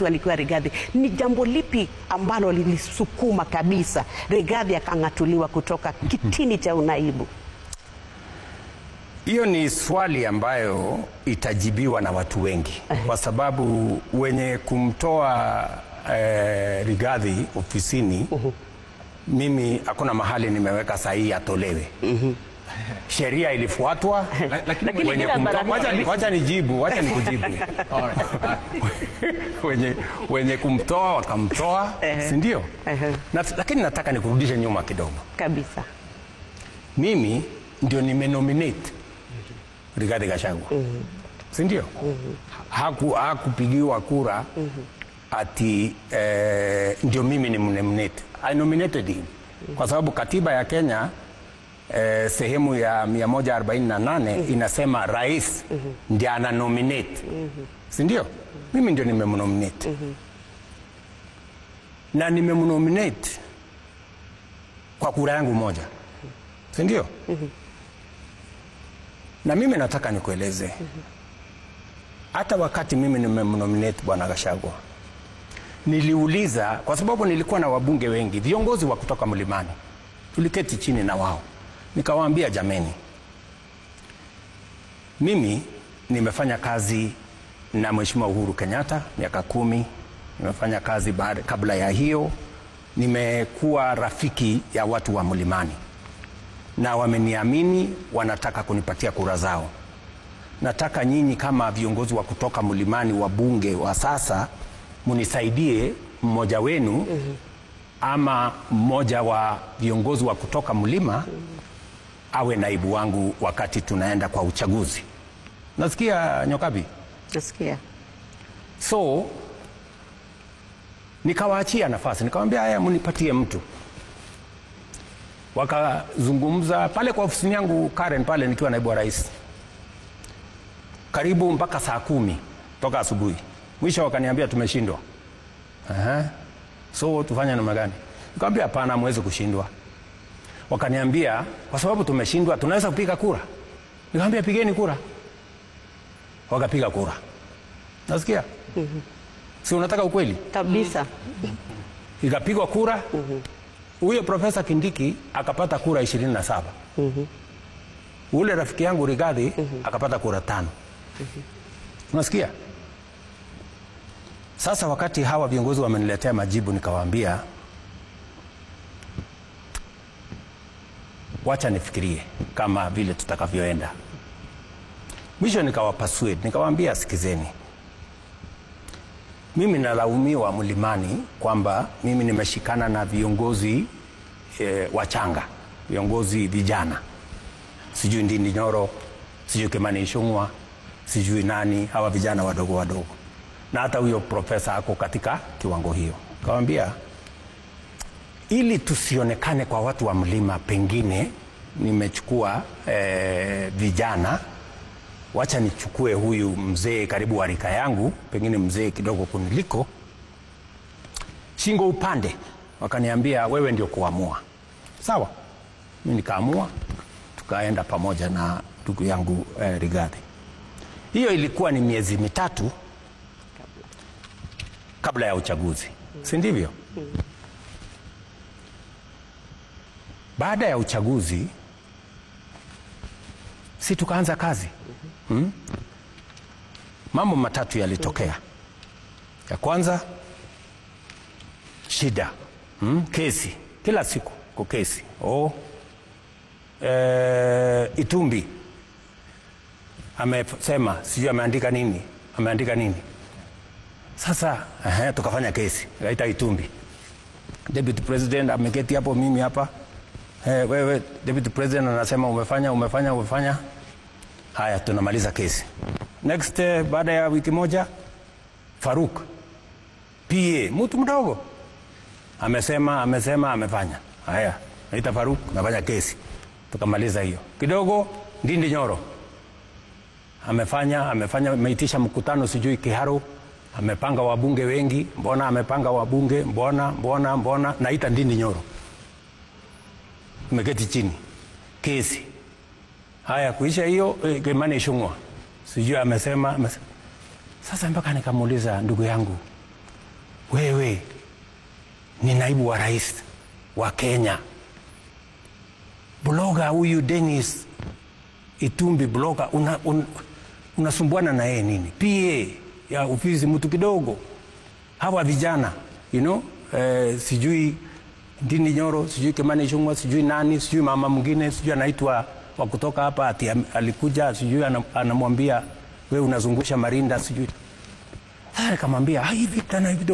alikuwa Rigathi. Ni jambo lipi ambalo lilisukuma kabisa Rigathi akang'atuliwa kutoka kitini cha unaibu? Hiyo ni swali ambayo itajibiwa na watu wengi kwa sababu wenye kumtoa Rigathi ofisini, mimi hakuna mahali nimeweka sahihi atolewe. Sheria ilifuatwa, lakini wenye kumtoa, wacha nikujibu. wenye kumtoa wakamtoa, si ndio? Lakini nataka nikurudishe nyuma kidogo. Kabisa. Mimi ndio nimenominate Rigathi Gachagua. Si ndio? Hakupigiwa kura ati ndio mimi ni nominate. I nominated him. Kwa sababu katiba ya Kenya sehemu ya 148 inasema rais ndiye ana nominate. Si ndio? Mimi ndio nimemnominate. Na nimemnominate kwa kura yangu moja. Si ndio? Na mimi nataka nikueleze. Hata wakati mimi nimemnominate Bwana Gachagua, niliuliza kwa sababu nilikuwa na wabunge wengi, viongozi wa kutoka Mlimani. Tuliketi chini na wao. Nikawaambia, jameni, mimi nimefanya kazi na Mheshimiwa Uhuru Kenyatta miaka 10. Nimefanya kazi kabla ya hiyo. Nimekuwa rafiki ya watu wa Mlimani. Na wameniamini, wanataka kunipatia kura zao. Nataka nyinyi kama viongozi wa kutoka Mlimani, wabunge wa sasa, munisaidie mmoja wenu ama mmoja wa viongozi wa kutoka Mlima awe naibu wangu wakati tunaenda kwa uchaguzi. Nasikia Nyokabi? Nasikia. So nikawaachia nafasi, nikamwambia haya, munipatie mtu. Wakazungumza pale kwa ofisi yangu Karen pale nikiwa naibu wa rais. Karibu mpaka saa 10 toka asubuhi. Mwisho wakaniambia tumeshindwa. So tufanye namna gani? Nikamwambia hapana, hamwezi kushindwa. Wakaniambia kwa sababu tumeshindwa tunaweza kupiga kura. Nikamwambia pigeni kura. Wakapiga kura. Nasikia? Si unataka ukweli? Kabisa. Ikapigwa kura. Huyo Profesa Kindiki akapata kura 27. Ule rafiki yangu Rigathi akapata kura 5. Unasikia? Sasa wakati hawa viongozi wameniletea majibu, nikawaambia wacha nifikirie kama vile tutakavyoenda. Mwisho nikawapasued, nikawaambia sikizeni. Mimi nalaumiwa Mlimani kwamba mimi nimeshikana na viongozi wachanga, viongozi vijana. Sijui Ndindi Nyoro, sijui Kimani Ichung'wah, sijui nani, hawa vijana wadogo wadogo. Na hata huyo profesa ako katika kiwango hiyo. Kawaambia ili tusionekane kwa watu wa Mlima, pengine nimechukua vijana, wacha nichukue huyu mzee karibu wa rika yangu, pengine mzee kidogo kuniliko, shingo upande. Wakaniambia wewe ndio kuamua. Sawa. Mimi nikaamua, tukaenda pamoja na ndugu yangu Rigathi. Hiyo ilikuwa ni miezi 3 kabla ya uchaguzi. Si ndivyo? Baada ya uchaguzi si tukaanza kazi. Mambo matatu yalitokea. Ya kwanza, shida. Kesi. Kila siku kwa kesi. Itumbi amesema sijui ameandika nini. Sasa tukafanya kesi. Kaita Itumbi. Deputy President ameketi hapo, mimi hapa. Wewe Deputy President anasema umefanya. Haya, tunamaliza kesi. Next, baada ya wiki moja, Faruk PA, mtu mdogo, amefanya. Haya, naita Faruk, nafanya kesi. Tukamaliza hiyo. Kidogo Ndindi Nyoro amefanya, ameitisha mkutano sijui Kiharu, amepanga wabunge wengi. Mbona amepanga wabunge? Mbona naita Ndindi Nyoro. Tumeketi chini. Kesi. Haya, kuisha hiyo, Kimani Ichung'wah sijui amesema. Sasa mpaka nikamuuliza ndugu yangu, wewe ni naibu wa rais wa Kenya. Bloga huyu Dennis Itumbi bloga, unasumbuana na yeye nini? PA ya ofisi mtu kidogo. Hawa vijana, sijui Ndindi Nyoro, sijui Kimani Ichung'wah, sijui nani, sijui mama mwingine, sijui anaitwa wa kutoka hapa ati alikuja, sijui anamwambia wewe unazungusha marinda, sijui. Akamwambia hivi tena hivi.